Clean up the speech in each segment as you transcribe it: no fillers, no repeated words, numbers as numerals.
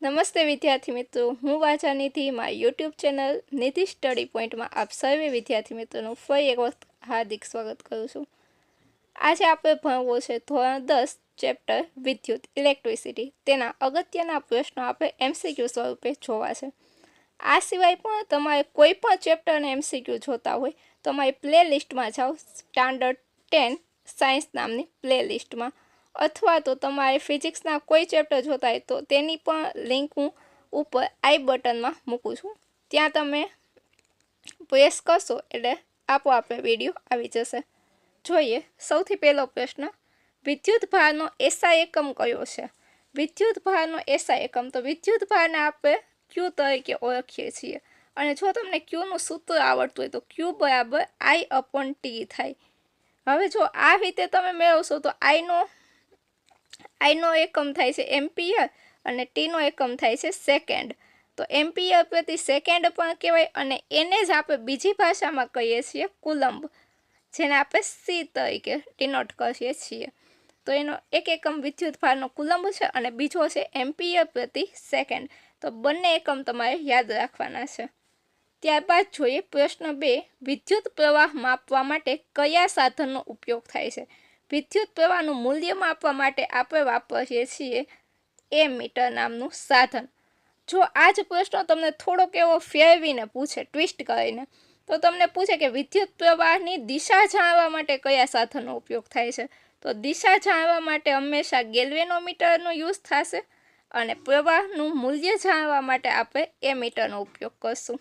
નમસ્તે વિદ્યાર્થી મિત્રો, હું વાંચા નિધિ મારી યુટ્યુબ ચેનલ નિધિ સ્ટડી પોઈન્ટમાં આપ સર્વે વિદ્યાર્થી મિત્રોનું ફરી એક વખત હાર્દિક સ્વાગત કરું છું. આજે આપણે ભણવું છે ધોરણ 10 ચેપ્ટર વિદ્યુત ઇલેક્ટ્રિસિટી. તેના અગત્યના પ્રશ્નો આપણે MCQ સ્વરૂપે જોવા છે. આ સિવાય પણ તમારે કોઈ પણ ચેપ્ટરના MCQ જોતા હોય તો મારી પ્લેલિસ્ટમાં જાઓ, સ્ટાન્ડર્ડ 10 સાયન્સ નામની પ્લેલિસ્ટમાં, અથવા તો તમારે ફિઝિક્સના કોઈ ચેપ્ટર જોતા હોય તો તેની પણ લિંક હું ઉપર આઈ બટનમાં મૂકું છું. ત્યાં તમે પ્રેસ કરશો એટલે આપોઆપ વિડીયો આવી જશે. જોઈએ સૌથી પહેલો પ્રશ્ન, વિદ્યુત ભારનો SI એકમ કયો છે? વિદ્યુત ભારનો SI એકમ, તો વિદ્યુત ભારને આપણે Q તરીકે ઓળખીએ છીએ. અને જો તમને Qનું સૂત્ર આવડતું હોય તો Q બરાબર I/T થાય. હવે જો આ રીતે તમે મેળવશો તો આઈનો એકમ થાય છે એમ્પિયર અને ટીનો એકમ થાય છે સેકન્ડ. તો એમ્પિયર પ્રતિ સેકન્ડ પણ કહેવાય અને એને જ આપણે બીજી ભાષામાં કહીએ છીએ કુલંબ, જેને આપણે C તરીકે ડિનોટ કરીએ છીએ. તો એનો એક એકમ વિદ્યુત ભારનો કુલંબ છે અને બીજો છે એમ્પિયર પ્રતિ સેકન્ડ. તો બંને એકમ તમારે યાદ રાખવાના છે. ત્યારબાદ જોઈએ પ્રશ્ન 2, વિદ્યુત પ્રવાહ માપવા માટે કયા સાધનનો ઉપયોગ થાય છે? વિદ્યુત પ્રવાહનું મૂલ્ય માપવા માટે આપણે વાપરીએ છીએ એમીટર નામનું સાધન. જો આ જ પ્રશ્ન તમને થોડોક એવો ફેરવીને પૂછે, ટ્વિસ્ટ કરીને, તો તમને પૂછે કે વિદ્યુત પ્રવાહની દિશા જાણવા માટે કયા સાધનનો ઉપયોગ થાય છે? તો દિશા જાણવા માટે હંમેશા ગેલ્વેનોમીટરનો યુઝ થશે અને પ્રવાહનું મૂલ્ય જાણવા માટે આપણે એમીટરનો ઉપયોગ કરશું.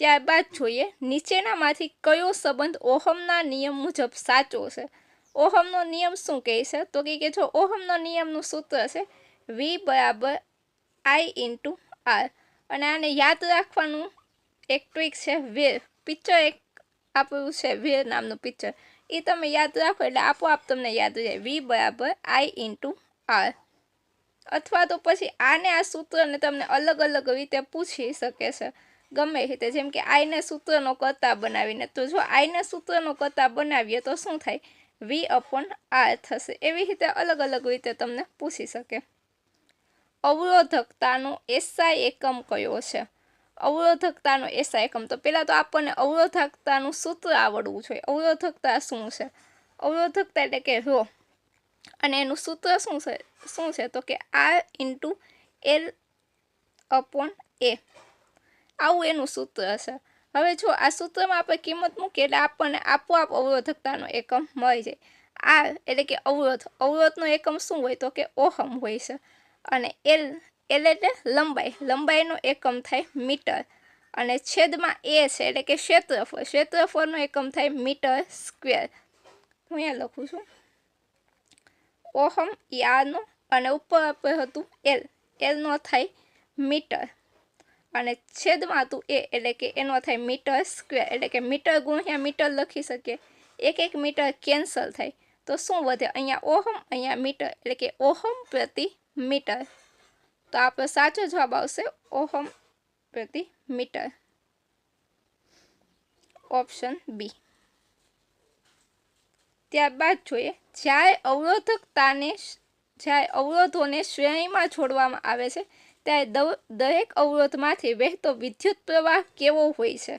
ત્યારબાદ જોઈએ નીચેનામાંથી કયો સંબંધ ઓહમના નિયમ મુજબ સાચો છે? ઓહમનો નિયમ શું કહે છે? તો કે જો ઓહમનો નિયમનું સૂત્ર છે V બરાબર I/R. અને આને યાદ રાખવાનું એક ટ્રિક છે, વેર પિક્ચર એક આપણું છે, વેર નામનું પિક્ચર, એ તમે યાદ રાખો એટલે આપોઆપ તમને યાદ રહે V બરાબર I/R. અથવા તો પછી આને આ સૂત્રને તમને અલગ અલગ રીતે પૂછી શકે છે, ગમે રીતે, જેમ કે આઈને સૂત્રનો કરતા બનાવીને. તો જો આઈને સૂત્રનો કરતા બનાવીએ તો શું થાય? V/R થશે. એવી રીતે અલગ અલગ રીતે તમને પૂછી શકે. અવરોધકતાનો SI એકમ કયો છે? અવરોધકતાનો SI એકમ, તો પહેલાં તો આપણને અવરોધકતાનું સૂત્ર આવડવું જોઈએ. અવરોધકતા શું છે? અવરોધકતા એટલે કે ρ, અને એનું સૂત્ર શું છે તો કે R/L/A. આવું એનું સૂત્ર છે. હવે જો આ સૂત્રમાં આપણે કિંમત મૂકીએ એટલે આપણને આપોઆપ અવરોધકતાનો એકમ મળી જાય. R એટલે કે અવરોધ, અવરોધનો એકમ શું હોય તો કે ઓહમ હોય છે. અને L એટલે લંબાઈ, લંબાઈનો એકમ થાય મીટર. અને છેદમાં A છે એટલે કે ક્ષેત્રફળ, ક્ષેત્રફળનો એકમ થાય મીટર સ્ક્વેર. હું અહીંયા લખું છું ઓહમ યારનો, અને ઉપર આપણે હતું એલનો થાય મીટર, અને છેદમાં હતું A એટલે કે એનો થાય મીટર સ્ક્વેર. એટલે કે મીટર ગુણ્યા મીટર લખી શકીએ. એક મીટર કેન્સલ થાય તો શું વધે? અહીંયા ઓહમ, અહીંયા મીટર, એટલે કે ઓહમ પ્રતિ મીટર. તો આપણો સાચો જવાબ આવશે ઓહમ પ્રતિ મીટર, ઓપ્શન બી. ત્યારબાદ જોઈએ જ્યારે અવરોધોને શ્રેણીમાં જોડવામાં આવે છે ત્યારે દરેક અવરોધમાંથી વહેતો વિદ્યુત પ્રવાહ કેવો હોય છે?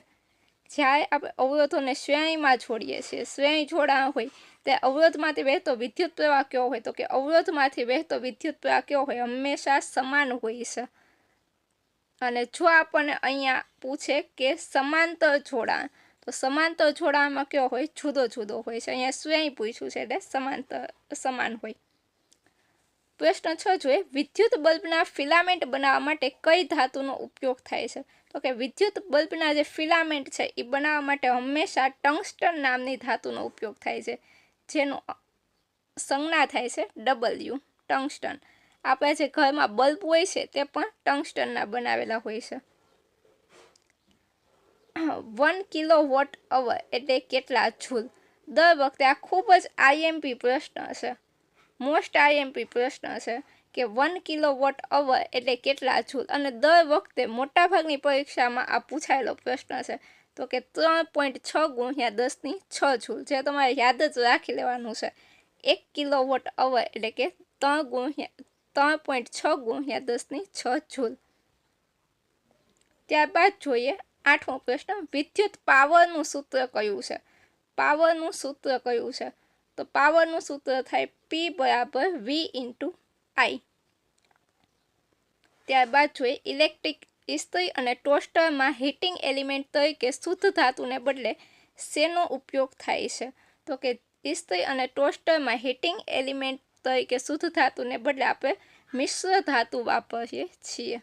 જ્યારે આપણે અવરોધોને શ્રેણીમાં જોડીએ છીએ, શ્રેણી જોડાણ હોય, ત્યારે અવરોધમાંથી વહેતો વિદ્યુત પ્રવાહ કેવો હોય? તો કે અવરોધમાંથી વહેતો વિદ્યુત પ્રવાહ કેવો હોય? હંમેશા સમાન હોય છે. અને જો આપણને અહીંયા પૂછે કે સમાંતર જોડાણ, તો સમાંતર જોડાણમાં કેવો હોય? જુદો જુદો હોય છે. અહીંયા શ્રેણી પૂછ્યું છે એટલે સમાન હોય. પ્રશ્ન 6 જોઈએ વિદ્યુત બલ્બના ફિલામેન્ટ બનાવવા માટે કઈ ધાતુનો ઉપયોગ થાય છે? તો કે વિદ્યુત બલ્બના જે ફિલામેન્ટ છે એ બનાવવા માટે હંમેશા ટંગસ્ટન નામની ધાતુનો ઉપયોગ થાય છે, જેનું સંજ્ઞા થાય છે W, ટંગસ્ટન. આપણે જે ઘરમાં બલ્બ હોય છે તે પણ ટંગસ્ટનના બનાવેલા હોય છે. 1 કિલોવોટ અવર એટલે કેટલા જૂલ? દર વખતે આ ખૂબ જ IMP પ્રશ્ન છે, મોસ્ટ IMP પ્રશ્ન છે કે 1 કિલોવોટ અવર એટલે કેટલા જૂલ, અને દર વખતે મોટાભાગની પરીક્ષામાં આ પૂછાયેલો પ્રશ્ન છે. તો કે 3.6 ગુણ્યા 10⁶ જૂલ, જે તમારે યાદ જ રાખી લેવાનું છે. 1 કિલોવોટ અવર એટલે કે 3 3.6 ગુણ્યા 10⁶ જૂલ। ત્યારબાદ જોઈએ 8મો પ્રશ્ન, વિદ્યુત પાવરનું સૂત્ર કયું છે? પાવરનું સૂત્ર કયું છે? તો પાવરનું સૂત્ર થાય P બરાબર V × I। ત્યારબાદ જોઈએ ઇલેક્ટ્રિક ઇસ્ત્રી અને ટોસ્ટરમાં હીટિંગ એલિમેન્ટ તરીકે શુદ્ધ ધાતુને બદલે શેનો ઉપયોગ થાય છે? તો કે ઇસ્ત્રી અને ટોસ્ટરમાં હીટિંગ એલિમેન્ટ તરીકે શુદ્ધ ધાતુને બદલે આપણે મિશ્ર ધાતુ વાપરીએ છીએ।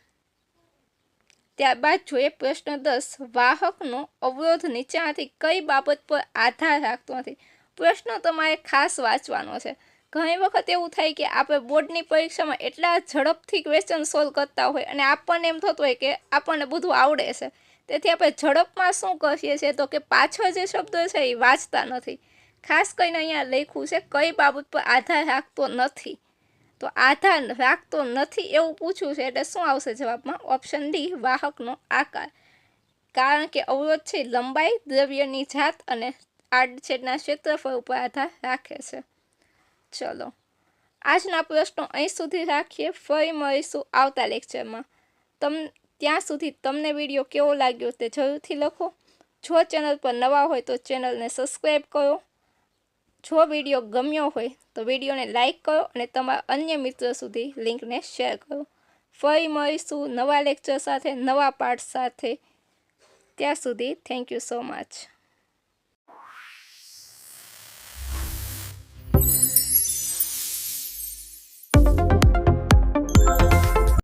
ત્યારબાદ જોઈએ પ્રશ્ન 10, વાહકનો અવરોધ નીચેનાથી કઈ બાબત પર આધાર રાખતો નથી? પ્રશ્ન તમારે ખાસ વાંચવાનો છે। ઘણી વખત એવું થાય કે આપણે બોર્ડની પરીક્ષામાં એટલા ઝડપથી ક્વેશ્ચન સોલ્વ કરતા હોય અને આપણને એમ થતું હોય કે આપણને બધું આવડે છે, તેથી આપણે ઝડપમાં શું કરીએ છીએ તો કે પાછળ જે શબ્દો છે એ વાંચતા નથી। ખાસ કરીને અહીંયા લખ્યું છે કઈ બાબત પર આધાર રાખતો નથી, તો આધાર રાખતો નથી એવું પૂછ્યું છે એટલે શું આવશે જવાબમાં? ઓપ્શન ડી, વાહકનો આકાર। કારણ કે અવરોધ છે લંબાઈ, દ્રવ્યની જાત અને આડછેદના ક્ષેત્રફળ ઉપર આધાર રાખે છે। ચલો, આજના પ્રશ્નો અહીં સુધી રાખીએ, ફરી મળીશું આવતા લેક્ચરમાં। ત્યાં સુધી તમને વિડીયો કેવો લાગ્યો તે જરૂરથી લખો। જો ચેનલ પર નવા હોય તો ચેનલને સબસ્ક્રાઈબ કરો। જો વિડીયો ગમ્યો હોય તો વિડીયોને લાઈક કરો અને તમારા અન્ય મિત્રો સુધી લિંકને શેર કરો। ફરી મળીશું નવા લેક્ચર સાથે, નવા પાઠ સાથે। ત્યાં સુધી થેન્ક યુ સો મચ।